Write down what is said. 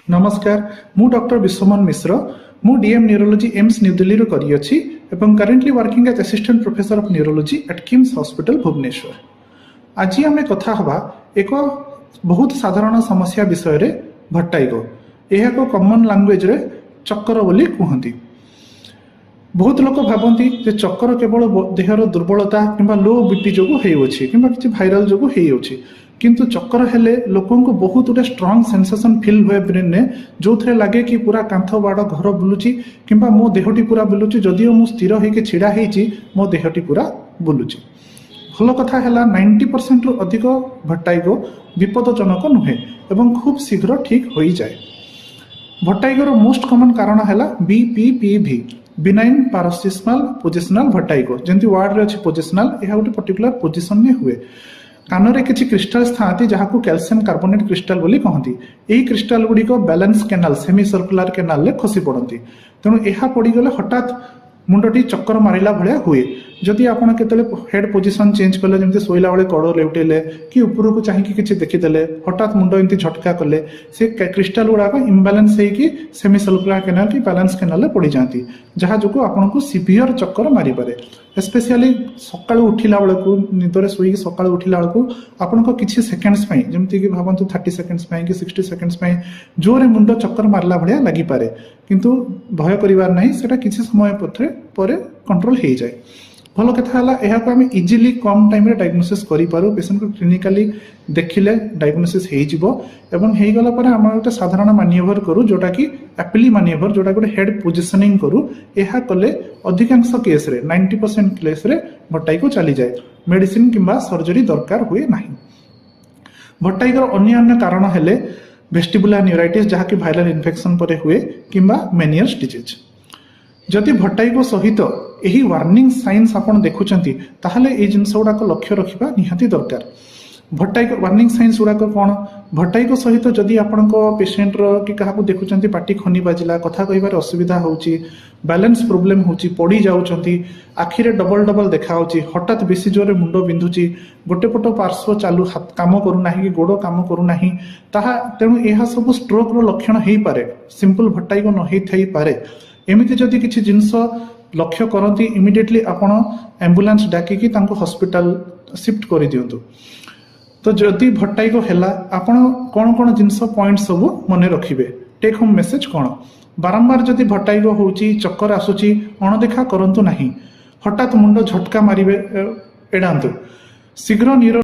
नमस्कार मु डॉक्टर विश्वमन मिश्र मु DM neurology AIIMS new Delhi रो करी अछि एवं currently working as assistant professor of neurology at KIMS hospital Bhubaneswar. आज आम कथा हवा एक बहुत साधारण समस्या विषय रे भट्टाइगो। यह एक कॉमन लैंग्वेज रे चक्कर बोली कहती। बहुत लोक भावती जे चक्कर केवल देहर दुर्बलता किंबा लो बीपी जो होउछि किंबा किछि भाइराल जो होउछि, किंतु चक्कर हेले लोकों को बहुत गोटे स्ट्रॉन्ग सेंसेशन फील हुए ब्रेन ने, जो थे लगे कि पूरा कांथ बाड़ घर बुलुची किंबा मो देहटी पूरा बुलुची, जदिओ मु स्थिर होइके छिड़ा हेइछि मो देहटी पूरा बुलुची। भल कथा है 90% रु अधिक भट्टाइगो विपदजनक नुहे एवं खूब शीघ्र ठीक हो जाए। भट्टाइगोर मोस्ट कॉमन कारण है बीपीपीवी, बिनाइन पारोक्सिस्मल पोजिशनल भट्टाइगो। जंती वार्ड रे अछि पोजिशनल, यह गोटे पर्टिकुलर पोजिशन में हुए। कान में किसी क्रिस्टाल्स थाती जहाँ को कैल्शियम कार्बोनेट क्रिस्टाल बोली कहती। यही क्रिस्टाल गुड़िक balance canal semi circular canal में खसी पड़ती। तेणु यह पड़गले हठात मुंडटी चक्कर मारिला भाया हुए। जदि आप हेड पोजिशन चेंज कले, जमी शोला बेले कड़ लेउटेले कि उपरको चाहिए किसी देखीदे, हठात मुंड एमती झटका कले, से क्रिस्टाल गुड़ाक इम्बालांस होगी सेमी सर्कुलर कैनाल कि बैलेंस कैनाल पड़ जाती, जहाँ जो आपको सीवियर चक्कर मारी पारे। स्पेशली सका उठिला बेलू निदरे शोक सका उठिला बेलू आपको किसी सेकेंड्स जमीक भावतु 30 सेकेंड्स कि 60 सेकेंड्स जोरे मुंड चक्कर मारला भाया लगिपारे, किंतु भय करिवार नहीं, सेटा किसी समय पर कंट्रोल हो जाए। भल कथा है यह आम इजिली कम टाइम रे डायग्नोसिस करूँ। पेसेंट को क्लिनिकाली देखिले डायग्नोसिस होगला पर आम गोटे साधारण मान्यवर करूँ, जोटा कि एपिली मान्यवर, जोटा गोटे हेड पोजिशनिंग करूँ। यह कले अधिकांश केस रे 90% केस रे भट्टाइगो चली जाए, मेडिसिन किंबा सर्जरी दरकार हुए ना। भट्टाइगोर अन्य कारण है वेस्टिबुलर न्यूराइटिस, जहाँ की वायरल इन्फेक्शन पर हुए, किंबा मेनियर्स डिजीज। जदि भट्टाइगो सहित यही वार्निंग साइंस आप देखुंत ताहले ये जिनस गुड़ाक लक्ष्य रखा निहाती दरकार। भट्टाइगो वार्निंग साइंस गुड़ाक कौन? भट्टाइगो सहित जदि आपण पेसेंट कि क्या देखुंत पाटी खनी बाजिला, कथा कहिबार असुविधा होउची, बैलेंस प्रोब्लेम होउची, पड़ी जाउचंती, आखिरे डबल डबल देखा होउची, हठात बेसी जोरे मुंड बिंधुची, गोटे पट पार्श्व चालू हाथ काम करूना कि गोड़ काम करूना, ताहा तेणु यह सब स्ट्रोक रो लक्षण हो पारे, सिंपल भट्टाइगो न होई थाई पारे। एमती जदि किसी जिनस लक्ष्य करती, इमिडिएटली आपण एम्बुलेंस डाकिकी तांको हॉस्पिटल शिफ्ट कर दियंतु। तो जदि भट्टाइगो हैला आपण कौन कौन जिनस पॉइंट सब मन रखिबे, टेक होम मेसेज कौन? बारंबार जदि भट्टाइगो होउची, चक्कर आसुची, अणदेखा करंतु नाही, हठात मुंड झटका मारिबे एडांतु, शीघ्र न्यूरो